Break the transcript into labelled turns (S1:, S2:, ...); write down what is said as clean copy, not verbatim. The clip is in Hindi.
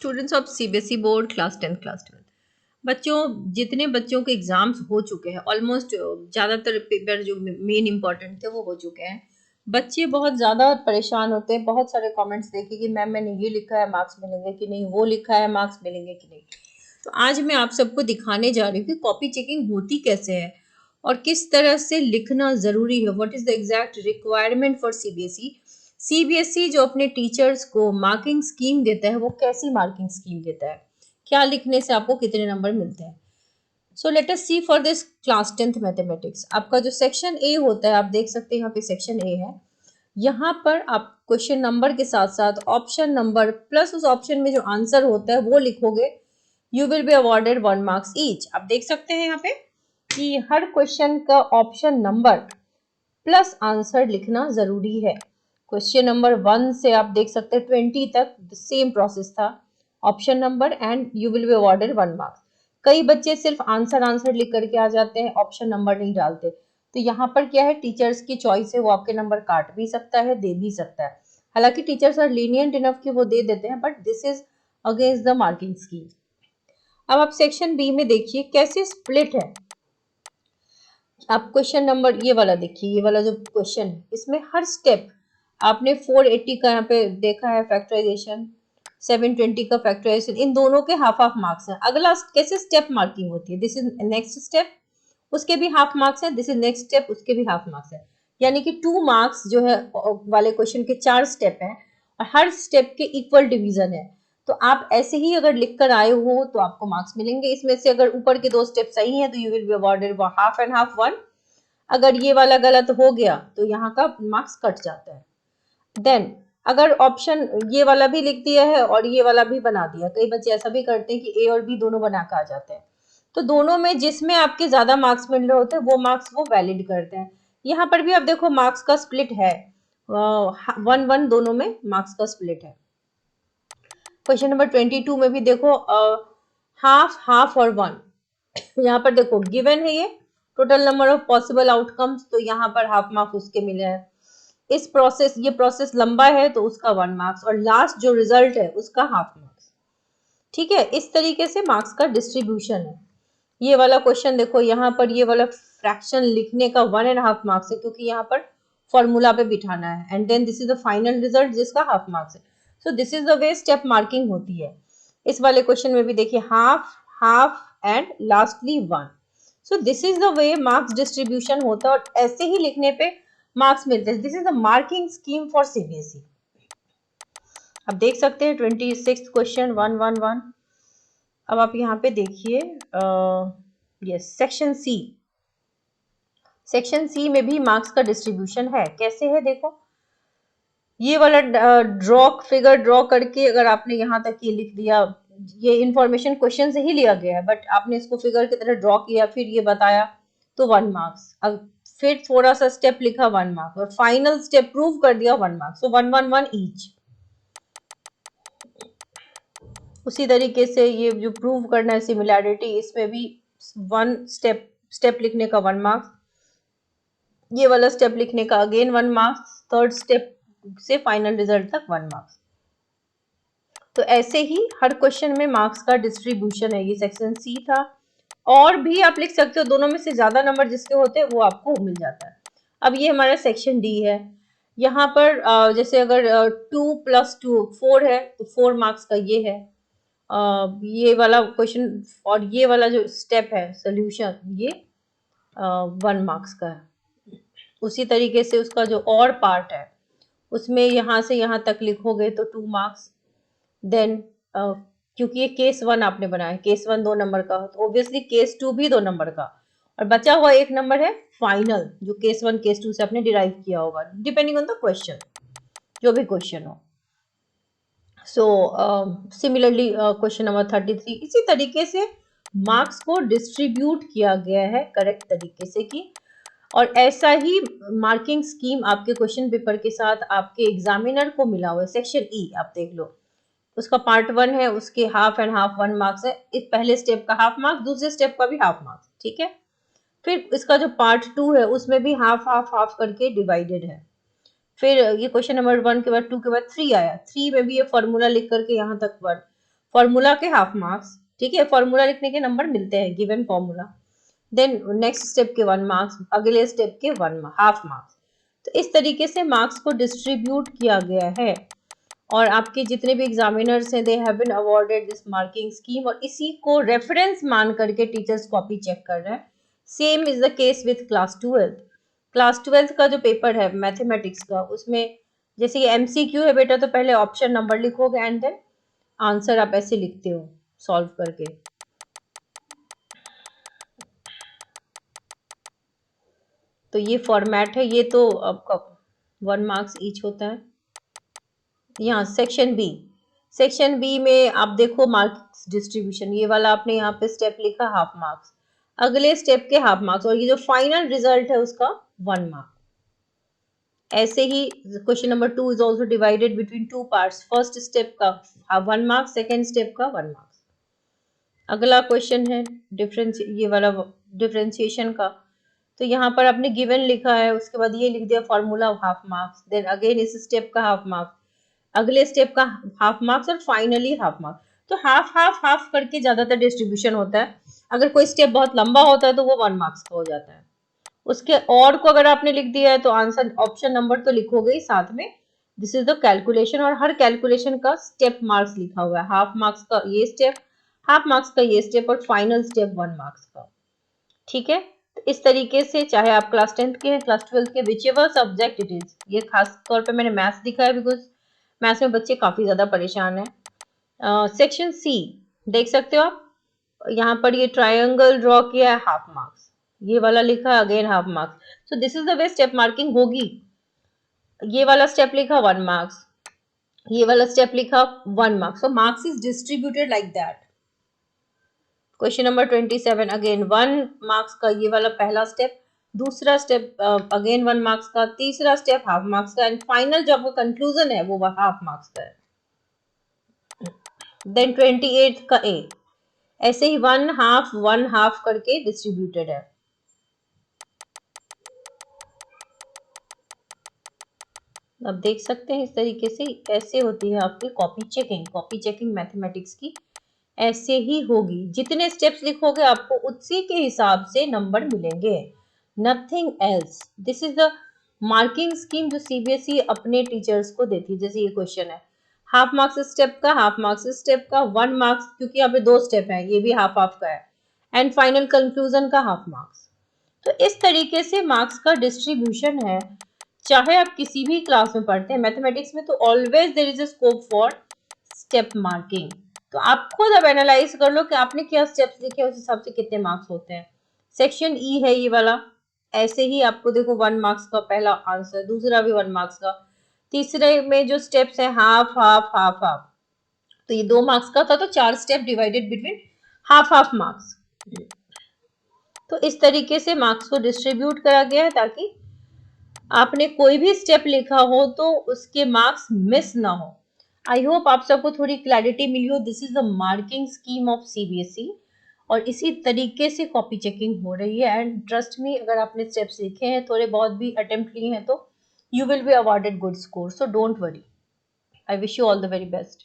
S1: Students of CBSE board class 10 class 12 बच्चों, जितने बच्चों के एग्जाम्स हो चुके हैं ऑलमोस्ट ज़्यादातर पेपर जो मेन इंपॉर्टेंट थे वो हो चुके हैं। बच्चे बहुत ज़्यादा परेशान होते हैं, बहुत सारे कमेंट्स देखे कि मैम मैंने ये लिखा है मार्क्स मिलेंगे कि नहीं, वो लिखा है मार्क्स मिलेंगे कि नहीं। तो आज मैं आप सबको दिखाने जा रही हूँ कि कॉपी चेकिंग होती कैसे है और किस तरह से लिखना ज़रूरी है। What is the exact requirement for CBSE. CBSE जो अपने टीचर्स को मार्किंग स्कीम देता है वो कैसी मार्किंग स्कीम देता है, क्या लिखने से आपको कितने नंबर मिलते हैं। So let us see for this class 10th mathematics. आपका जो सेक्शन ए होता है, आप देख सकते हैं यहाँ पे सेक्शन ए है। यहाँ पर आप क्वेश्चन नंबर के साथ साथ ऑप्शन नंबर प्लस उस ऑप्शन में जो आंसर होता है वो लिखोगे। You will be awarded 1 marks each. आप देख सकते हैं यहाँ पे कि हर क्वेश्चन का ऑप्शन नंबर प्लस आंसर लिखना जरूरी है। क्वेश्चन नंबर 1 से आप देख सकते हैं 20 तक सेम प्रोसेस था, option number and you will be awarded 1 marks. कई बच्चे सिर्फ आंसर लिख करके आ जाते हैं, ऑप्शन नंबर नहीं डालते। तो यहाँ पर क्या है, टीचर्स की चॉइस है, वो आपके नंबर काट भी सकता है, दे भी सकता है। हालांकि टीचर्स आर लीनियंट इनफ कि वो दे देते हैं, but this is against the marking scheme. अब आप सेक्शन बी में देखिए कैसे स्प्लिट है। आप क्वेश्चन नंबर ये वाला देखिए, ये वाला जो क्वेश्चन है इसमें हर स्टेप आपने 480 का यहाँ पे देखा है फैक्टराइजेशन, 720 का फैक्टराइजेशन, इन दोनों के हाफ हाफ मार्क्स हैं। अगला कैसे स्टेप मार्किंग होती है, दिस इज नेक्स्ट स्टेप, उसके भी हाफ मार्क्स है, दिस इज नेक्स्ट स्टेप, उसके भी हाफ मार्क्स है। यानी कि 2 मार्क्स जो है वाले क्वेश्चन के 4 स्टेप हैं और हर स्टेप के इक्वल डिवीजन है। तो आप ऐसे ही अगर लिख कर आए हो तो आपको मार्क्स मिलेंगे। इसमें से अगर ऊपर के 2 स्टेप सही हैं तो you will be awarded half and half 1। अगर ये वाला गलत हो गया तो यहाँ का मार्क्स कट जाता है। देन अगर ऑप्शन ये वाला भी लिख दिया है और ये वाला भी बना दिया, कई बच्चे ऐसा भी करते हैं कि ए और बी दोनों बना कर आ जाते हैं, तो दोनों में जिसमें आपके ज्यादा मार्क्स मिल रहे होते हैं वो मार्क्स वो वैलिड करते हैं। यहाँ पर भी आप देखो मार्क्स का स्प्लिट है, 1-1 दोनों में मार्क्स का स्प्लिट है। क्वेश्चन नंबर 22 में भी देखो हाफ हाफ और 1। यहाँ पर देखो गिवन है ये total number of possible outcomes, तो यहाँ पर हाफ मार्क्स उसके मिले हैं। इस प्रोसेस ये प्रोसेस लंबा है तो उसका 1 मार्क्स और लास्ट जो रिजल्ट है उसका हाफ मार्क्स। ठीक है, इस तरीके से मार्क्स का डिस्ट्रीब्यूशन है। ये वाला क्वेश्चन देखो, यहाँ पर ये वाला फ्रैक्शन लिखने का 1.5 मार्क्स है क्योंकि यहाँ पर फॉर्मूला पे बिठाना है, and then this is the final result जिसका हाफ मार्क्स है। So this is the way step marking होती है। इस वाले क्वेश्चन में भी देखिए half half and lastly 1। So this is the way marks distribution होता है और ऐसे ही लिखने पे मार्क्स मिलते हैं। This is the marking scheme for CBSE. अब देख सकते हैं 26 क्वेश्चन 111। अब आप यहाँ पे देखिए yes section C. Section C में भी मार्क्स का डिस्ट्रीब्यूशन है। कैसे है देखो, ये वाला ड्रॉ फिगर ड्रॉ करके अगर आपने यहाँ तक ये लिख दिया, ये इंफॉर्मेशन क्वेश्चन से ही लिया गया है बट आपने इसको फिगर की तरह ड्रॉ किया फिर ये बताया तो 1 मार्क्स। अब फिर थोड़ा सा स्टेप लिखा 1 मार्क्स और फाइनल स्टेप प्रूव कर दिया 1 मार्क्स। सो 111 ईच। उसी तरीके से ये जो प्रूव करना है सिमिलैरिटी, इसमें भी 1 स्टेप लिखने का 1 मार्क्स, ये वाला स्टेप लिखने का अगेन 1 मार्क्स, थर्ड स्टेप से फाइनल रिजल्ट तक 1 मार्क्स। तो ऐसे ही हर क्वेश्चन में मार्क्स का डिस्ट्रीब्यूशन है। ये सेक्शन सी था, और भी आप लिख सकते हो, दोनों में से ज्यादा नंबर जिसके होते हैं वो आपको मिल जाता है। अब ये हमारा सेक्शन डी है। यहाँ पर जैसे अगर 2 + 2 4 है तो 4 मार्क्स का ये है ये वाला क्वेश्चन, और ये वाला जो स्टेप है सोल्यूशन ये 1 मार्क्स का है। उसी तरीके से उसका जो और पार्ट है उसमें यहाँ से यहाँ तक लिखोगे तो 2 मार्क्स। देन क्योंकि ये केस 1 आपने बनाया, केस 1 2 नंबर का, तो ऑब्वियसली केस 2 भी 2 नंबर का, और बचा हुआ 1 नंबर है फाइनल जो केस 1 केस 2 से आपने डिराइव किया होगा डिपेंडिंग ऑन द क्वेश्चन, जो भी क्वेश्चन हो। सो सिमिलरली क्वेश्चन नंबर 33 इसी तरीके से मार्क्स को डिस्ट्रीब्यूट किया गया है करेक्ट तरीके से की, और ऐसा ही मार्किंग स्कीम आपके क्वेश्चन पेपर के साथ आपके एग्जामिनर को मिला हुआ है। सेक्शन ई आप देख लो, उसका पार्ट 1 है, उसके हाफ एंड हाफ 1 मार्क्स है। इस पहले स्टेप का हाफ मार्क्स, दूसरे स्टेप का भी हाफ मार्क्स। ठीक है, फिर इसका जो पार्ट 2 है उसमें भी हाफ हाफ हाफ करके डिवाइडेड है। फिर ये क्वेश्चन नंबर 1 के बाद 2 के बाद 3 आया, 3 में भी ये फॉर्मूला लिख करके यहाँ तक 1, फॉर्मूला के हाफ मार्क्स, ठीक है, फॉर्मूला लिखने के नंबर मिलते हैं, given formula. Then next step के 1 मार्क्स, अगले स्टेप के 1 हाफ मार्क्स। तो इस तरीके से मार्क्स को डिस्ट्रीब्यूट किया गया है, और आपके जितने भी एग्जामिनर्स हैं they have been awarded this marking scheme, और इसी को रेफरेंस मान करके टीचर्स कॉपी चेक कर रहे हैं। Same is the case with class 12। Class 12 का जो पेपर है मैथमेटिक्स का, उसमें जैसे ये MCQ है बेटा, तो पहले ऑप्शन नंबर लिखोगे एंड देन आंसर आप ऐसे लिखते हो सॉल्व करके। तो ये फॉर्मेट है, ये तो आपका 1 मार्क्स ईच होता है। यहाँ सेक्शन बी, सेक्शन बी में आप देखो मार्क्स डिस्ट्रीब्यूशन, ये वाला आपने यहाँ पे स्टेप लिखा हाफ मार्क्स, अगले स्टेप के हाफ मार्क्स, और ये जो फाइनल रिजल्ट है उसका 1 मार्क। ऐसे ही question number 2 is also divided between 2 parts, first step का 1 मार्क, सेकेंड स्टेप का 1 मार्क्स। अगला क्वेश्चन है डिफरेंस, ये वाला डिफरेंशिएशन का। तो यहाँ पर आपने गिवन लिखा है, उसके बाद ये लिख दिया formula half marks, then again इस स्टेप का हाफ मार्क्स, अगले स्टेप का हाफ मार्क्स, और फाइनली हाफ मार्क्स। तो हाफ हाफ हाफ करके ज्यादातर डिस्ट्रीब्यूशन होता है। अगर कोई स्टेप बहुत लंबा होता है तो वो 1 मार्क्स का हो जाता है। उसके और को अगर आपने लिख दिया है तो आंसर ऑप्शन नंबर तो लिखोगे ही साथ में, दिस इज द कैलकुलेशन, और हर कैलकुलेशन का स्टेप मार्क्स लिखा हुआ है, हाफ मार्क्स का ये स्टेप, हाफ मार्क्स का ये स्टेप, और फाइनल स्टेप 1 मार्क्स का। ठीक है, तो इस तरीके से चाहे आप क्लास 10th के हैं, क्लास 12th के, which ever subject it is, ये खास तौर पे मैंने मैथ्स दिखा है बिकॉज मैथ्स में बच्चे काफी ज्यादा परेशान है। सेक्शन सी देख सकते हो आप, यहाँ पर ये ट्रायंगल ड्रॉ किया है, हाफ मार्क्स, ये वाला लिखा है again half marks. So this is the way step marking होगी। ये वाला स्टेप लिखा 1 मार्क्स, ये वाला स्टेप लिखा 1 marks, so marks is distributed like that. Question number 27 again 1 marks का ये वाला पहला स्टेप, दूसरा स्टेप अगेन 1 मार्क्स का, तीसरा स्टेप हाफ मार्क्स का, एंड फाइनल जो आपका कंक्लूजन है वो हाफ मार्क्स का है। देन 28 का ए, ऐसे ही 1 हाफ करके डिस्ट्रीब्यूटेड है। अब देख सकते हैं इस तरीके से ऐसे होती है आपकी कॉपी चेकिंग मैथमेटिक्स की ऐसे ही होगी। जितने स्टेप्स लिखोगे आपको उसी के हिसाब से नंबर मिलेंगे, nothing else. This is the marking scheme जो CBSE अपने टीचर्स को देती है। जैसे ये क्वेश्चन है, हाफ मार्क्स स्टेप का, हाफ मार्क्स स्टेप का, 1 मार्क्स, क्योंकि यहाँ पे 2 स्टेप है, ये भी हाफ हाफ का है, एंड फाइनल कंक्लूजन का हाफ मार्क्स। तो इस तरीके से मार्क्स का डिस्ट्रीब्यूशन है, चाहे आप किसी भी क्लास में पढ़ते हैं मैथमेटिक्स में, तो always there is a scope for step marking. तो आप खुद अब एनालाइज कर लो कि आपने क्या स्टेप्स लिखे, उस हिसाब से कितने मार्क्स होते हैं। सेक्शन ई है ये वाला, ऐसे ही आपको देखो 1 मार्क्स का पहला आंसर, दूसरा भी 1 मार्क्स का, तीसरे में जो स्टेप्स है हाफ हाफ हाफ हाफ, तो ये 2 मार्क्स का था, तो 4 step divided between half half marks. तो इस तरीके से मार्क्स को डिस्ट्रीब्यूट करा गया है ताकि आपने कोई भी स्टेप लिखा हो तो उसके मार्क्स मिस ना हो। आई होप आप सबको थोड़ी क्लैरिटी मिली हो। This is the marking scheme of CBSE, और इसी तरीके से कॉपी चेकिंग हो रही है। एंड ट्रस्ट मी, अगर आपने स्टेप्स लिखे हैं, थोड़े बहुत भी अटेम्प्ट लिए हैं, तो you will be awarded good score, so don't worry. I wish you all the very best.